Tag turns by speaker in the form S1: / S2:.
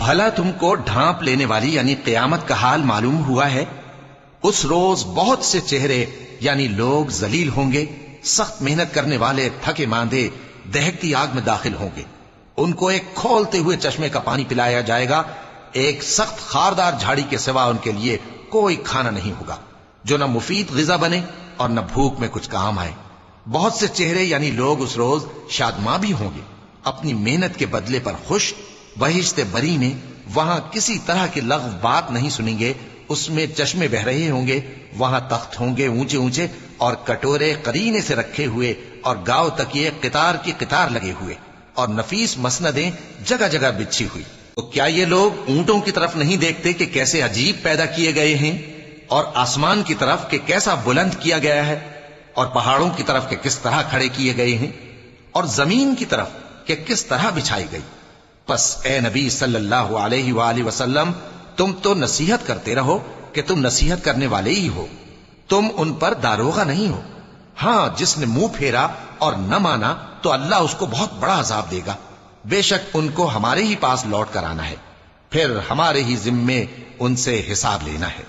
S1: بھلا تم کو ڈھانپ لینے والی یعنی قیامت کا حال معلوم ہوا ہے؟ اس روز بہت سے چہرے یعنی لوگ ذلیل ہوں گے، سخت محنت کرنے والے تھکے ماندے دہکتی آگ میں داخل ہوں گے۔ ان کو ایک کھولتے ہوئے چشمے کا پانی پلایا جائے گا، ایک سخت خاردار جھاڑی کے سوا ان کے لیے کوئی کھانا نہیں ہوگا جو نہ مفید غذا بنے اور نہ بھوک میں کچھ کام آئے۔ بہت سے چہرے یعنی لوگ اس روز شادماں بھی ہوں گے، اپنی محنت کے بدلے پر خوش، بہشت بری میں وہاں کسی طرح کی لغو بات نہیں سنیں گے، اس میں چشمے بہ رہے ہوں گے، وہاں تخت ہوں گے اونچے اونچے اور کٹورے قرینے سے رکھے ہوئے اور گاؤ تکیے قطار کی قطار لگے ہوئے اور نفیس مسندیں جگہ جگہ بچھی ہوئی۔ تو کیا یہ لوگ اونٹوں کی طرف نہیں دیکھتے کہ کیسے عجیب پیدا کیے گئے ہیں، اور آسمان کی طرف کہ کیسا بلند کیا گیا ہے، اور پہاڑوں کی طرف کہ کس طرح کھڑے کیے گئے ہیں، اور زمین کی طرف کہ کس طرح بچھائی گئی؟ پس اے نبی صلی اللہ علیہ وآلہ وسلم، تم تو نصیحت کرتے رہو کہ تم نصیحت کرنے والے ہی ہو، تم ان پر داروغہ نہیں ہو۔ ہاں، جس نے منہ پھیرا اور نہ مانا تو اللہ اس کو بہت بڑا عذاب دے گا۔ بے شک ان کو ہمارے ہی پاس لوٹ کر آنا ہے، پھر ہمارے ہی ذمے ان سے حساب لینا ہے۔